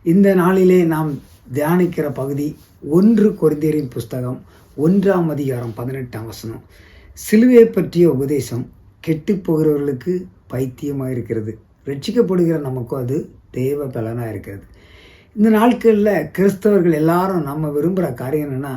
இந்த நாளிலே நாம் தியானிக்கிற பகுதி 1 கொரிந்தியரின் புஸ்தகம் 1ஆம் அதிகாரம் 18ஆம் வசனம். சிலுவையை பற்றிய உபதேசம் கெட்டுப் போகிறவர்களுக்கு பைத்தியமாக இருக்கிறது, ரட்சிக்கப்படுகிற நமக்கும் அது தேவ பலனாக இருக்கிறது. இந்த நாட்களில் கிறிஸ்தவர்கள் எல்லாரும் நம்ம விரும்புகிற காரியம் என்னென்னா,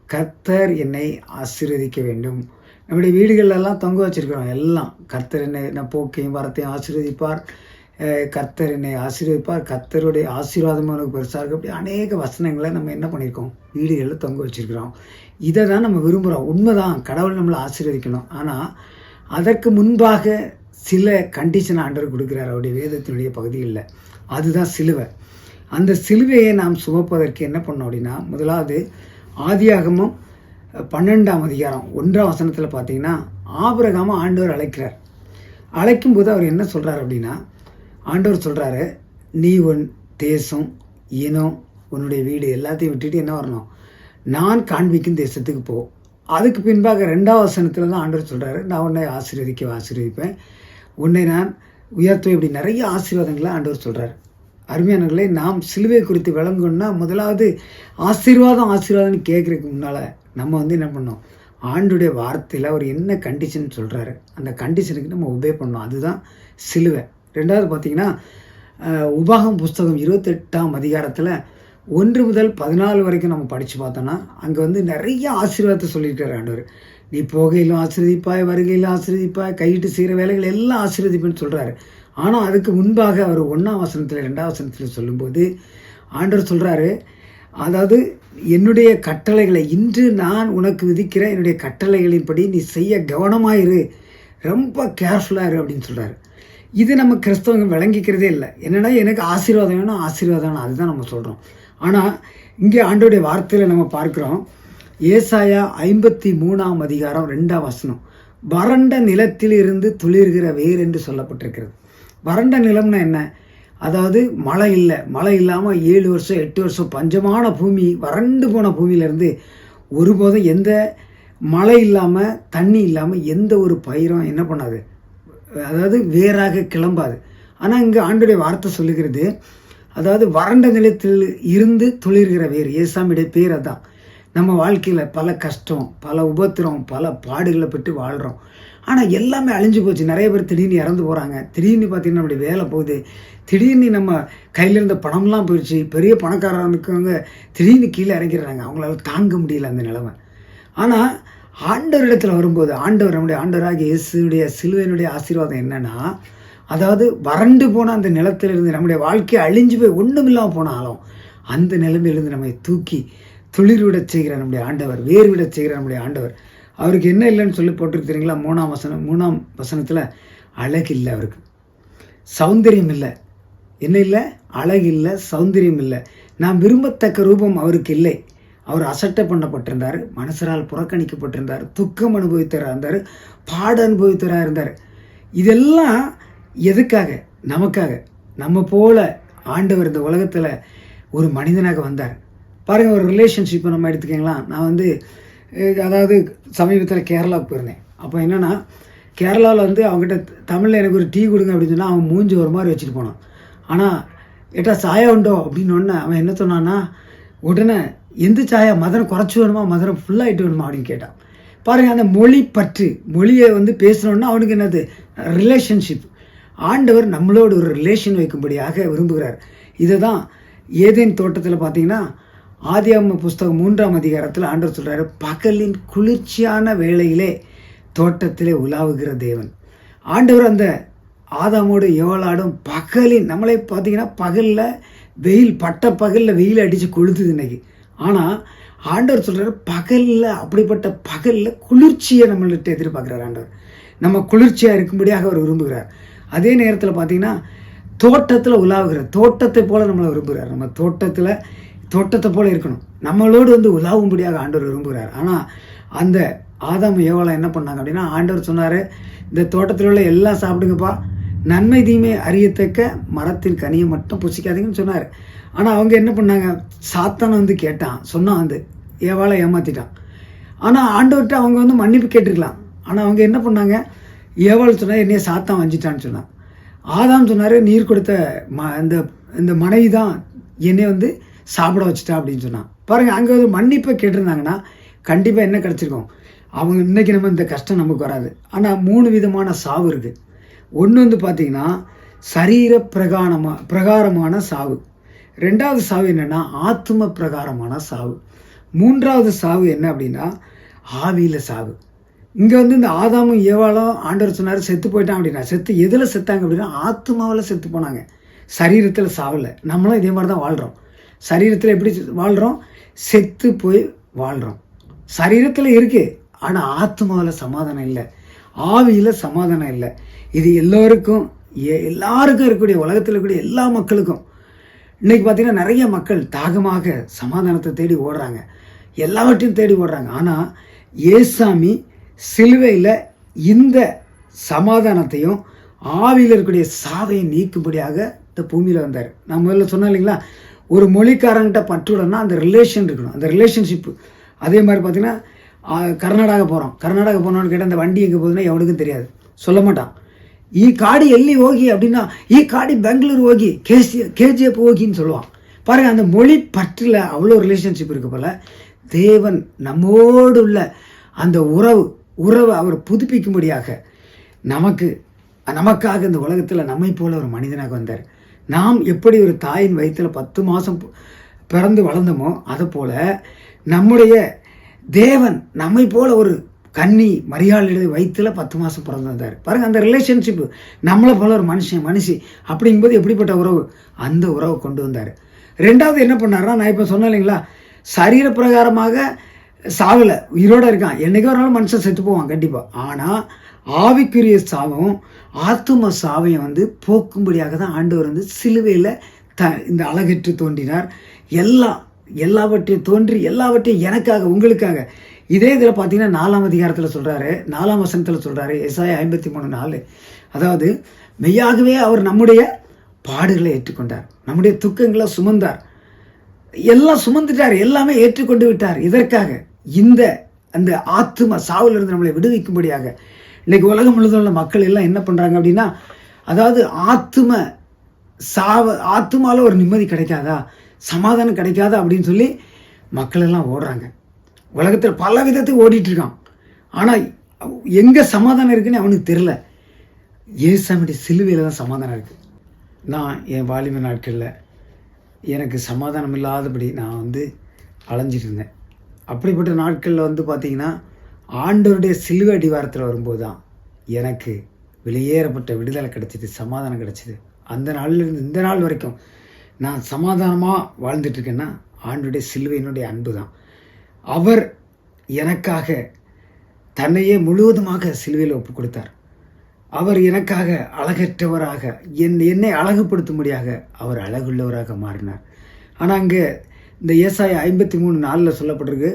கர்த்தர் என்னை ஆசீர்வதிக்க வேண்டும். நம்முடைய வீடுகளெல்லாம் தொங்க வச்சுருக்கிறோம். எல்லாம் கர்த்தர் என்னை போக்கையும் வரத்தையும் ஆசீர்வதிப்பார், கர்த்தர் என்னை ஆசீர்வதிப்பார், கர்த்தருடைய ஆசீர்வாதம் எனக்கு பெருசாக இருக்குது. அப்படி அநேக வசனங்களை நம்ம என்ன பண்ணியிருக்கோம், வீடுகளில் தொங்க வச்சுருக்கிறோம். இதை தான் நம்ம விரும்புகிறோம். உண்மைதான், கடவுள் நம்மளை ஆசீர்வதிக்கணும். ஆனால் அதற்கு முன்பாக சில கண்டிஷன் ஆண்டவர் கொடுக்குறார் அவருடைய வேதத்தினுடைய பகுதிகளில். அதுதான் சிலுவை. அந்த சிலுவையை நாம் சுமப்பதற்கு என்ன பண்ணோம் அப்படின்னா, முதலாவது ஆதியாகமம் 12ஆம் அதிகாரம் 1ஆம் வசனத்தில் பார்த்தீங்கன்னா, ஆபிரகாமை ஆண்டவர் அழைக்கிறார். அழைக்கும்போது அவர் என்ன சொல்கிறார் அப்படின்னா, ஆண்டவர் சொல்கிறாரு, நீ உன் தேசம், இனம், உன்னுடைய வீடு எல்லாத்தையும் விட்டுட்டு என்ன வரணும், நான் காண்பிக்கும் தேசத்துக்கு போ. அதுக்கு பின்பாக 2ஆம் வசனத்தில் தான் ஆண்டவர் சொல்கிறாரு, நான் உன்னை ஆசீர்வதிப்பேன், உன்னை நான் உயர்த்துவேன். இப்படி நிறைய ஆசீர்வாதங்களை ஆண்டவர் சொல்கிறார். அருமையானவர்களே, நாம் சிலுவை குறித்து விளங்கணும்னா முதலாவது ஆசீர்வாதம்னு கேட்குறதுக்கு முன்னால் நம்ம என்ன பண்ணோம், ஆண்டுடைய வார்த்தையில் அவர் என்ன கண்டிஷன் சொல்கிறாரு அந்த கண்டிஷனுக்கு நம்ம ஒபே பண்ணோம். அதுதான் சிலுவை. ரெண்டாவது பார்த்திங்கன்னா, உபாகம் புஸ்தகம் 28ஆம் அதிகாரத்தில் 1 முதல் 14 வரைக்கும் நம்ம படித்து பார்த்தோன்னா, அங்கே நிறைய ஆசீர்வாதத்தை சொல்லியிருக்காரு ஆண்டவர். நீ போகையிலும் ஆசீர்வதிப்பாய், வருகையிலும் ஆசீர்வதிப்பாய், கையிட்டு செய்கிற வேலைகள் எல்லாம் ஆசீர்வதிப்புன்னு சொல்கிறாரு. ஆனால் அதுக்கு முன்பாக அவர் 1ஆம் வசனத்தில் 2ஆம் வசனத்தில் சொல்லும்போது ஆண்டவர் சொல்கிறாரு, அதாவது என்னுடைய கட்டளைகளை, இன்று நான் உனக்கு விதிக்கிற என்னுடைய கட்டளைகளின்படி நீ செய்ய கவனமாயிரு, ரொம்ப கேர்ஃபுல்லாக இரு அப்படின்னு சொல்கிறாரு. இது நம்ம கிறிஸ்தவங்க விளங்கிக்கிறதே இல்லை. என்னென்னா, எனக்கு ஆசீர்வாதம் வேணும், அதுதான் நம்ம சொல்கிறோம். ஆனால் இங்கே ஆண்டோடைய வார்த்தையில் நம்ம பார்க்குறோம், ஏசாயா 53ஆம் அதிகாரம் 2ஆம் வசனம், வறண்ட நிலத்தில் இருந்து துளிர்கிற வேர் என்று சொல்லப்பட்டிருக்கிறது. வறண்ட நிலம்னா என்ன, அதாவது மழை இல்லாமல் 7 வருஷம் 8 வருஷம் பஞ்சமான பூமி, வறண்டு போன பூமியிலேருந்து ஒருபோதும் எந்த மழை இல்லாமல் தண்ணி இல்லாமல் எந்த ஒரு பயிரும் என்ன பண்ணாது, அதாவது வேறாக கிளம்பாது. ஆனால் இங்கே ஆண்டுடைய வார்த்தை சொல்லுகிறது, அதாவது வறண்ட நிலத்தில் இருந்து துளிர்கிற வேர். ஏசாமியுடைய பேர் அதான். நம்ம வாழ்க்கையில் பல கஷ்டம், பல உபத்திரம், பல பாடுகளை பெற்று வாழ்கிறோம். ஆனால் எல்லாமே அழிஞ்சு போச்சு. நிறைய பேர் திடீர்னு இறந்து போகிறாங்க. திடீர்னு பார்த்திங்கன்னா நம்முடைய வேலை போகுது. திடீர்னு நம்ம கையில் இருந்த பணம்லாம் போயிடுச்சு. பெரிய பணக்காரனுக்குவங்க திடீர்னு கீழே இறங்கிறாங்க. அவங்களால தாங்க முடியல அந்த நிலைமை. ஆனால் ஆண்டவரிடத்தில் வரும்போது, நம்முடைய ஆண்டவராகிய இயேசுடைய சிலுவையினுடைய ஆசீர்வாதம் என்னென்னா, அதாவது வறண்டு போன அந்த நிலத்திலிருந்து நம்முடைய வாழ்க்கையை அழிஞ்சு போய் ஒன்றும் இல்லாமல் போனாலும் அந்த நிலைமையிலிருந்து நம்மை தூக்கி துளிர் விட செய்கிற நம்முடைய ஆண்டவர், வேர் விட செய்கிற நம்முடைய ஆண்டவர். அவருக்கு என்ன இல்லைன்னு சொல்லி போட்டிருக்கிறீங்களா, 3ஆம் வசனத்தில் அழகு இல்லை, அவருக்கு சௌந்தரியம் இல்லை. என்ன இல்லை, அழகு இல்லை, சௌந்தரியம் இல்லை, நாம் விரும்பத்தக்க ரூபம் அவருக்கு இல்லை. அவர் அசட்டை பண்ணப்பட்டிருந்தார், மனசரால் புறக்கணிக்கப்பட்டிருந்தார், துக்கம் அனுபவித்தராக இருந்தார், பாட அனுபவித்தராக இருந்தார். இதெல்லாம் எதுக்காக, நமக்காக. நம்ம போல ஆண்டவர் இந்த உலகத்தில் ஒரு மனிதனாக வந்தார். பாருங்கள், ஒரு ரிலேஷன்ஷிப்பை நம்ம எடுத்துக்கிங்களா. நான் அதாவது சமீபத்தில் கேரளாவுக்கு போயிருந்தேன். அப்போ என்னென்னா, கேரளாவில் அவங்ககிட்ட தமிழில் எனக்கு ஒரு டீ கொடுங்க அப்படின்னு சொன்னால் அவன் மூஞ்சி ஒரு மாதிரி வச்சுட்டு போனான். ஆனால் ஏட்டா சாயா உண்டோ அப்படின்னு ஒன்று அவன் என்ன சொன்னான்னா, உடனே எந்த சாயா, மதுரை குறைச்சி வேணுமா, மதுரை ஃபுல்லாகிட்டு வேணுமா அப்படின்னு கேட்டான். பாருங்கள், அந்த மொழி பற்று, மொழியை பேசணுன்னா அவனுக்கு என்னது, ரிலேஷன்ஷிப். ஆண்டவர் நம்மளோட ஒரு ரிலேஷன் வைக்கும்படியாக விரும்புகிறார். இதை தான் ஏதேன் தோட்டத்தில் பார்த்தீங்கன்னா, ஆதியாகம புஸ்தகம் 3ஆம் அதிகாரத்தில் ஆண்டவர் சொல்கிறாரு, பகலின் குளிர்ச்சியான வேளையிலே தோட்டத்திலே உலாவுகிற தேவன். ஆண்டவர் அந்த ஆதாமோடு எவளாடும் பகலின், நம்மளே பார்த்தீங்கன்னா பகலில் வெயில், பட்ட பகலில் வெயில் அடித்து கொளுத்துது இன்னைக்கு. ஆனால் ஆண்டவர் சொல்கிறார், பகலில், அப்படிப்பட்ட பகலில் குளிர்ச்சியை நம்மள்கிட்ட எதிர்பார்க்குறார் ஆண்டவர். நம்ம குளிர்ச்சியாக இருக்கும்படியாக அவர் விரும்புகிறார். அதே நேரத்தில் பார்த்தீங்கன்னா தோட்டத்தில் உலாவுகிறார், தோட்டத்தை போல் நம்மளை விரும்புகிறார். நம்ம தோட்டத்தை போல் இருக்கணும், நம்மளோடு உலாவும்படியாக ஆண்டவர் விரும்புகிறார். ஆனால் அந்த ஆதாம் ஏவாளை என்ன பண்ணாங்க அப்படின்னா, ஆண்டவர் சொன்னார், இந்த தோட்டத்தில் உள்ள எல்லாம் சாப்பிடுங்கப்பா, நன்மை தீமை அறியத்தக்க மரத்தின் கனியை மட்டும் புசிக்காதீங்கன்னு சொன்னார். ஆனால் அவங்க என்ன பண்ணாங்க, சாத்தான் கேட்டான், சொன்னான், ஏவாளை ஏமாற்றிட்டான். ஆனால் ஆண்டவர்கிட்ட அவங்க மன்னிப்பு கேட்டிருக்கலாம். ஆனால் அவங்க என்ன பண்ணாங்க, ஏவாள் சொன்னார், என்னைய சாத்தான் வஞ்சிட்டான்னு சொன்னான். ஆதாம் சொன்னார், நீர் கொடுத்த இந்த மனைவி தான் என்னை வந்து சாப்பிட வச்சுட்டா அப்படின்னு சொன்னான் பாருங்கள். அங்கே வந்து மன்னிப்பை கேட்டிருந்தாங்கன்னா கண்டிப்பாக என்ன கிடச்சிருக்கும், அவங்க இன்றைக்கி நம்ம இந்த கஷ்டம் நமக்கு வராது. ஆனால் 3 விதமான சாவு இருக்குது. ஒன்று வந்து பார்த்திங்கன்னா சரீர பிரகாரமான சாவு. 2வது சாவு என்னென்னா ஆத்ம பிரகாரமான சாவு. 3வது சாவு என்ன அப்படின்னா ஆவியில் சாவு. இங்கே வந்து இந்த ஆதாமும் ஏவாளும் ஆண்டவர் சொன்னார் செத்து போயிட்டான் அப்படின்னா, செத்து எதில் செத்தாங்க அப்படின்னா ஆத்மாவில் செத்து போனாங்க, சரீரத்தில் சாவலை. நம்மளும் இதே மாதிரி தான் வாழ்கிறோம். சரீரத்தில் எப்படி வாழ்கிறோம், செத்து போய் வாழ்கிறோம். சரீரத்தில் இருக்குது, ஆனால் ஆத்மாவில் சமாதானம் இல்லை, ஆவியில் சமாதானம் இல்லை. இது எல்லாருக்கும் இருக்கக்கூடிய உலகத்தில் இருக்கக்கூடிய எல்லா மக்களுக்கும். இன்றைக்கி பார்த்திங்கன்னா நிறைய மக்கள் தாகமாக சமாதானத்தை தேடி ஓடுறாங்க, எல்லாவற்றையும் தேடி ஓடுறாங்க. ஆனால் ஏசாமி சிலுவையில் இந்த சமாதானத்தையும் ஆவியில் இருக்கக்கூடிய சாவையை நீக்கும்படியாக இந்த பூமியில் வந்தார். நான் முதல்ல சொன்னேன் இல்லைங்களா, ஒரு மொழிக்காரங்கிட்ட பற்றுடனா அந்த ரிலேஷன் இருக்கணும், அந்த ரிலேஷன்ஷிப்பு. அதே மாதிரி பார்த்திங்கன்னா கர்நாடகா போனோன்னு கேட்டால் அந்த வண்டி எங்கே போகுதுன்னா எவனுக்கும் தெரியாது, சொல்ல மாட்டான். ಈ ಕಾಡಿ ಎಲ್ಲಿ ಹೋಗಿ அப்படின்னா ಈ காடி பெங்களூர் ಹೋಗಿ கேஜிஎஃப் ಹೋகின்னு சொல்லுவான். பாருங்கள், அந்த மொழி பற்றில் அவ்வளோ ரிலேஷன்ஷிப் இருக்கு போல். தேவன் நம்மோடு உள்ள அந்த உறவை அவர் புதுப்பிக்கும்படியாக நமக்காக இந்த உலகத்தில் நம்மை போல ஒரு மனிதனாக வந்தார். நாம் எப்படி ஒரு தாயின் வயிற்றில் 10 மாதம் பிறந்து வளர்ந்தோமோ அதை போல் நம்முடைய தேவன் நம்மை போல ஒரு கன்னி மரியாளுடைய வயிற்றில் 10 மாதம் பிறந்து வந்தார். பாருங்கள், அந்த ரிலேஷன்ஷிப்பு நம்மளை போல ஒரு மனுஷி அப்படிங்கும்போது எப்படிப்பட்ட உறவு, அந்த உறவை கொண்டு வந்தார். 2வது என்ன பண்ணார்னா, நான் இப்போ சொன்னேன் இல்லைங்களா, சரீர பிரகாரமாக சாவலை, உயிரோடு இருக்கான். என்றைக்கு ஒரு நாள் மனுஷன் செத்து போவான் கண்டிப்பாக. ஆனால் ஆவிக்குரிய சாவும் ஆத்தும சாவையும் வந்து போக்கும்படியாக தான் ஆண்டவர் வந்து சிலுவையில் இந்த அழகற்று தோன்றினார். எல்லாவற்றையும் தோன்றி எல்லாவற்றையும் எனக்காக உங்களுக்காக. இதே இதில் பார்த்தீங்கன்னா 4ஆம் அதிகாரத்தில் சொல்கிறாரு, 4ஆம் வசனத்தில் சொல்கிறாரு, எசாயா 53:4. அதாவது மெய்யாகவே அவர் நம்முடைய பாடுகளை ஏற்றுக்கொண்டார், நம்முடைய துக்கங்களை சுமந்தார், எல்லாம் சுமந்துட்டார், எல்லாமே ஏற்றுக்கொண்டு விட்டார். இதற்காக அந்த ஆத்தும சாவிலிருந்து நம்மளை விடுவிக்கும்படியாக. இன்றைக்கி உலகம் முழுவதும் உள்ள மக்கள் எல்லாம் என்ன பண்ணுறாங்க அப்படின்னா, அதாவது ஆத்துமாவில் ஒரு நிம்மதி கிடைக்காதா, சமாதானம் கிடைக்காதா அப்படின்னு சொல்லி மக்கள் எல்லாம் ஓடுறாங்க. உலகத்தில் பல விதத்துக்கு ஓடிட்டுருக்கான். ஆனால் எங்கே சமாதானம் இருக்குன்னு அவனுக்கு தெரில. ஏசாமியுடைய சிலுவையில் தான் சமாதானம் இருக்குது. நான் என் வாலிப நாட்களில் எனக்கு சமாதானம் இல்லாதபடி நான் வந்து அலைஞ்சிட்டு இருந்தேன். அப்படிப்பட்ட நாட்களில் வந்து பார்த்திங்கன்னா ஆண்டவருடைய சிலுவை அடிவாரத்தில் வரும்போது தான் எனக்கு வெளியேறப்பட்ட விடுதலை கிடச்சிது, சமாதானம் கிடச்சிது. அந்த நாளிலிருந்து இந்த நாள் வரைக்கும் நான் சமாதானமாக வாழ்ந்துட்டுருக்கேன்னா ஆண்டவருடைய சிலுவையினுடைய அன்பு தான். அவர் எனக்காக தன்னையே முழுவதுமாக சிலுவையில் ஒப்பு கொடுத்தார். அவர் எனக்காக அழகற்றவராக என்னை அழகுபடுத்தும்படியாக அவர் அழகுள்ளவராக மாறினார். ஆனால் அங்கே இந்த ஏசாயா 53:4 சொல்லப்பட்டிருக்கு,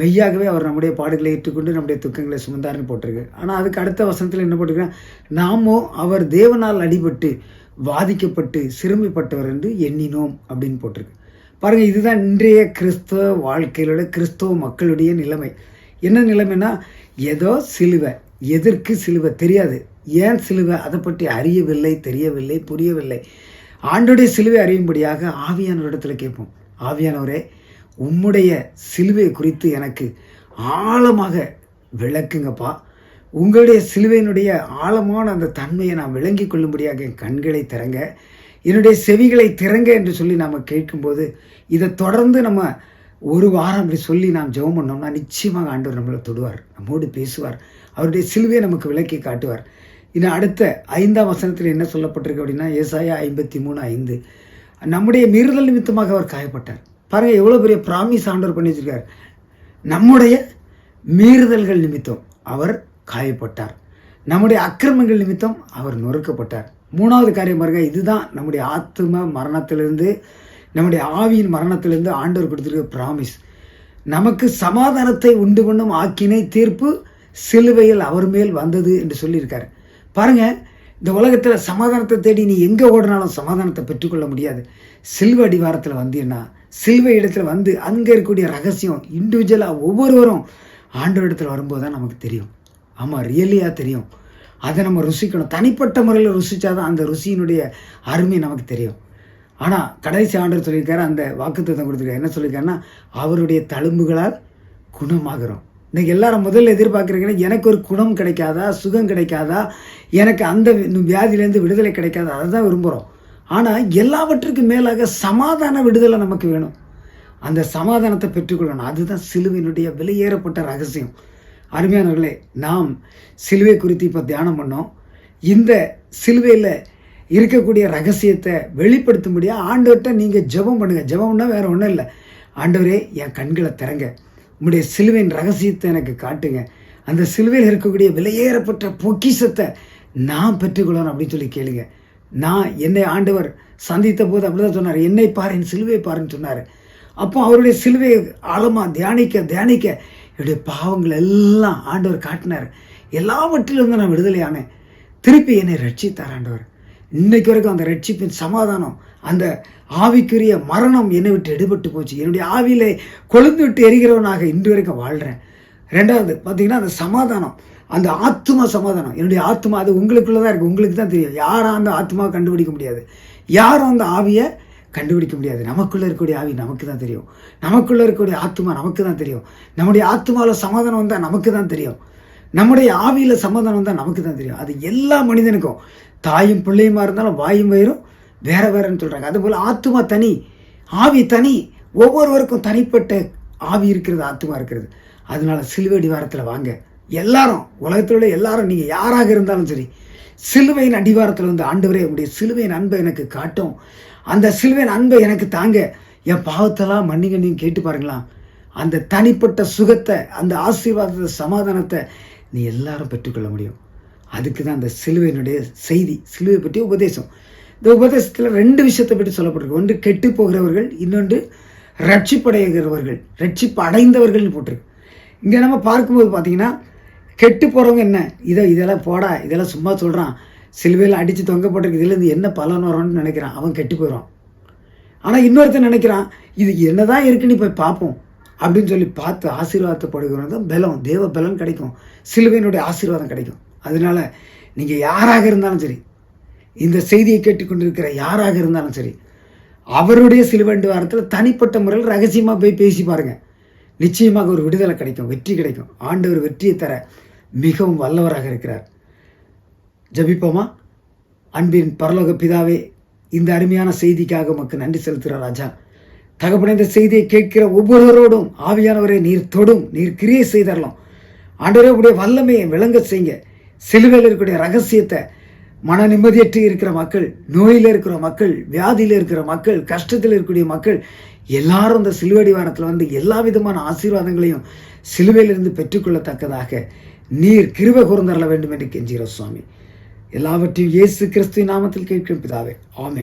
மெய்யாகவே அவர் நம்முடைய பாடுகளை ஏற்றுக்கொண்டு நம்முடைய துக்கங்களை சுமந்தார்னு போட்டிருக்கு. ஆனால் அதுக்கு அடுத்த வசனத்தில் என்ன போட்டிருக்கேன், நாமோ அவர் தேவனால் அடிபட்டு வாதிக்கப்பட்டு சிறுமைப்பட்டவர் என்று எண்ணினோம் அப்படின்னு போட்டிருக்கு. பாருங்கள், இதுதான் இன்றைய கிறிஸ்தவ வாழ்க்கையிலோட கிறிஸ்தவ மக்களுடைய நிலைமை. என்ன நிலைமைனா, ஏதோ சிலுவை, எதற்கு சிலுவை தெரியாது, ஏன் சிலுவை அதை பற்றி அறியவில்லை, தெரியவில்லை, புரியவில்லை. ஆண்டோடைய சிலுவை அறியும்படியாக ஆவியானவரிடத்தில் கேட்போம், ஆவியானவரே உம்முடைய சிலுவை குறித்து எனக்கு ஆழமாக விளக்குங்கப்பா, உங்களுடைய சிலுவையினுடைய ஆழமான அந்த தன்மையை நான் விளங்கி கொள்ளும்படியாக என் கண்களை திறங்க, என்னுடைய செவிகளை திறங்க என்று சொல்லி நாம் கேட்கும்போது, இதை தொடர்ந்து நம்ம ஒரு வாரம் அப்படி சொல்லி நாம் ஜெபம் பண்ணோம்னா நிச்சயமாக ஆண்டவர் நம்மளை தொடுவார், நம்மோடு பேசுவார், அவருடைய சிலுவையை நமக்கு விளக்கி காட்டுவார். இன்னும் அடுத்த 5ஆம் வசனத்தில் என்ன சொல்லப்பட்டிருக்கு அப்படின்னா, ஏசாயா 53:5, நம்முடைய மீறுதல் நிமித்தமாக அவர் காயப்பட்டார். பாருங்கள், எவ்வளோ பெரிய ப்ராமிஸ் ஆண்டவர் பண்ணி வச்சிருக்கார். நம்முடைய மீறுதல்கள் நிமித்தம் அவர் காயப்பட்டார், நம்முடைய அக்கிரமங்கள் நிமித்தம் அவர் நொறுக்கப்பட்டார். 3வது காரியம் பாருங்க, இதுதான் நம்முடைய ஆத்ம மரணத்திலிருந்து, நம்முடைய ஆவியின் மரணத்திலிருந்து ஆண்டவர் கொடுத்திருக்க ப்ராமிஸ். நமக்கு சமாதானத்தை உண்டு பண்ணும் ஆக்கினை தீர்ப்பு சிலுவையில் அவர் மேல் வந்தது என்று சொல்லியிருக்காரு. பாருங்கள், இந்த உலகத்தில் சமாதானத்தை தேடி நீ எங்கே ஓடினாலும் சமாதானத்தை பெற்றுக்கொள்ள முடியாது. சிலுவை அடிவாரத்தில் வந்தீங்கன்னா, சிலுவை இடத்துல வந்து அங்கே இருக்கக்கூடிய ரகசியம் இண்டிவிஜுவலாக ஒவ்வொருவரும் ஆண்டவர் இடத்துல வரும்போது தான் நமக்கு தெரியும். ஆமாம், ரியலியாக தெரியும். அதை நம்ம ருசிக்கணும், தனிப்பட்ட முறையில் ருசித்தாதான் அந்த ருசியினுடைய அருமை நமக்கு தெரியும். ஆனால் கடைசி ஆண்டவர் சொல்லியிருக்காரு, அந்த வாக்குத்தத்தம் கொடுத்துருக்காரு. என்ன சொல்லியிருக்காருன்னா, அவருடைய தழும்புகளால் குணமாகிறோம். இன்றைக்கி எல்லாரும் முதல்ல எதிர்பார்க்குறீங்கன்னா, எனக்கு ஒரு குணம் கிடைக்காதா, சுகம் கிடைக்காதா, எனக்கு அந்த வியாதியிலேருந்து விடுதலை கிடைக்காதா, அதை தான் விரும்புகிறோம். ஆனால் எல்லாவற்றுக்கும் மேலாக சமாதான விடுதலை நமக்கு வேணும். அந்த சமாதானத்தை பெற்றுக்கொள்ளணும். அதுதான் சிலுவையினுடைய விலையேறப்பட்ட ரகசியம். அருமையானவர்களே, நாம் சிலுவை குறித்து இப்போ தியானம் பண்ணோம். இந்த சிலுவையில் இருக்கக்கூடிய ரகசியத்தை வெளிப்படுத்தும்படியாக ஆண்டவர்கிட்ட நீங்கள் ஜெபம் பண்ணுங்கள். ஜெபம்னா வேறு ஒன்றும் இல்லை. ஆண்டவரே, என் கண்களை திறங்க, உங்களுடைய சிலுவையின் ரகசியத்தை எனக்கு காட்டுங்க, அந்த சிலுவையில் இருக்கக்கூடிய விலையேறப்பட்ட பொக்கிஷத்தை நான் பெற்றுக்கொள்ளணும் அப்படின்னு சொல்லி கேளுங்க. நான் என்னை ஆண்டவர் சந்தித்த போது அப்படி தான் சொன்னார், என்னை பாரு, என் சிலுவை பாருன்னு சொன்னார். அப்போ அவருடைய சிலுவையை ஆழமாக தியானிக்க என்னுடைய பாவங்கள் எல்லாம் ஆண்டவர் காட்டினார். எல்லாவற்றிலிருந்து நான் விடுதலையானேன். திருப்பி என்னை ரட்சித்தார் ஆண்டவர். இன்னைக்கு வரைக்கும் அந்த ரட்சிப்பின் சமாதானம், அந்த ஆவிக்குரிய மரணம் என்னை விட்டு எடுபட்டு போச்சு. என்னுடைய ஆவியிலே கொழுந்து விட்டு எரிகிறவனாக இன்று வரைக்கும் வாழ்கிறேன். ரெண்டாவது பார்த்தீங்கன்னா, அந்த சமாதானம், அந்த ஆத்மா சமாதானம். என்னுடைய ஆத்மா அது உங்களுக்குள்ளே தான் இருக்குது. உங்களுக்கு தான் தெரியும். யாரும் அந்த ஆத்மாவை கண்டுபிடிக்க முடியாது. யாரும் அந்த ஆவியை கண்டுபிடிக்க முடியாது. நமக்குள்ளே இருக்கக்கூடிய ஆவி நமக்கு தான் தெரியும். நமக்குள்ளே இருக்கக்கூடிய ஆத்மா நமக்கு தான் தெரியும். நம்முடைய ஆத்மாவில் சமாதானம் வந்தால் நமக்கு தான் தெரியும். நம்முடைய ஆவியில் சமாதானம் வந்தால் நமக்கு தான் தெரியும். அது எல்லா மனிதனுக்கும், தாயும் பிள்ளையுமா இருந்தாலும் வாயும் வயிறும் வேற வேறன்னு சொல்கிறாங்க. அதுபோல் ஆத்மா தனி, ஆவி தனி. ஒவ்வொருவருக்கும் தனிப்பட்ட ஆவி இருக்கிறது, ஆத்மா இருக்கிறது. அதனால சிலுவை அடிவாரத்தில் வாங்க. எல்லாரும், உலகத்தில் உள்ள எல்லாரும், நீங்கள் யாராக இருந்தாலும் சரி, சிலுவையின் அடிவாரத்தில் வந்து, ஆண்டவரே, உடைய சிலுவையின் அன்பை எனக்கு காட்டும், அந்த சிலுவையின் அன்பை எனக்கு தாங்க, என் பாவத்தெல்லாம் மன்னிங்க, நீங்கள் கேட்டு பாருங்களாம். அந்த தனிப்பட்ட சுகத்தை, அந்த ஆசீர்வாதத்தை, சமாதானத்தை நீ எல்லாரும் பெற்றுக்கொள்ள முடியும். அதுக்கு தான் அந்த சிலுவையினுடைய செய்தி, சிலுவை பற்றிய உபதேசம். இந்த உபதேசத்தில் 2 விஷயத்தை பற்றி சொல்லப்பட்டிருக்கு. ஒன்று கெட்டு போகிறவர்கள், இன்னொன்று ரட்சிப்படைகிறவர்கள், ரட்சிப்பு அடைந்தவர்கள்னு போட்டிருக்கு. இங்கே நம்ம பார்க்கும்போது பார்த்தீங்கன்னா, கெட்டு போகிறவங்க என்ன, இதெல்லாம் போடா, இதெல்லாம் சும்மா சொல்கிறான், சிலுவையில் அடித்து தொங்கப்பட்டிருக்கு, இதுலேருந்து என்ன பலன் வரும்னு நினைக்கிறான், அவன் கெட்டு போயிடுவான். ஆனால் இன்னொருத்தன் நினைக்கிறான், இது என்ன தான் இருக்குன்னு போய் பார்ப்போம் அப்படின்னு சொல்லி பார்த்து ஆசீர்வாதப்படுகிறது தான் பலம், தேவ பலன் கிடைக்கும், சிலுவையினுடைய ஆசீர்வாதம் கிடைக்கும். அதனால நீங்கள் யாராக இருந்தாலும் சரி, இந்த செய்தியை கேட்டுக்கொண்டிருக்கிற யாராக இருந்தாலும் சரி, அவருடைய சிலுவை வாரத்தில் தனிப்பட்ட முறையில் ரகசியமாக போய் பேசி பாருங்கள். நிச்சயமாக ஒரு விடுதலை கிடைக்கும், வெற்றி கிடைக்கும். ஆண்டவர் வெற்றியை தர மிகவும் வல்லவராக இருக்கிறார். ஜபிப்போமா? அன்பின் பரலோக பிதாவே, இந்த அருமையான செய்திக்காக உமக்கு நன்றி செலுத்துகிறார் ராஜா. தகப்பன, இந்த செய்தியை கேட்கிற ஒவ்வொருவரோடும் ஆவியானவரை நீர் தொடும், நீர் கிரியை செய்தரலாம். ஆண்டவரே, உடைய வல்லமையை விளங்க செய்யுங்க. சிலுவையில் இருக்கக்கூடிய ரகசியத்தை, மன நிம்மதியற்று இருக்கிற மக்கள், நோயில் இருக்கிற மக்கள், வியாதியில் இருக்கிற மக்கள், கஷ்டத்தில் இருக்கக்கூடிய மக்கள் எல்லாரும் இந்த சிலுவை வாரத்தில் வந்து எல்லா விதமான ஆசீர்வாதங்களையும் சிலுவையிலிருந்து பெற்றுக்கொள்ளத்தக்கதாக நீர் கிருபை கூர்ந்தரல வேண்டும் என்று கெஞ்சுகிறோம் சுவாமி. எல்லாவற்றையும் இயேசு கிறிஸ்துவின் நாமத்தில் கேட்கும் பிதாவே, ஆமென்.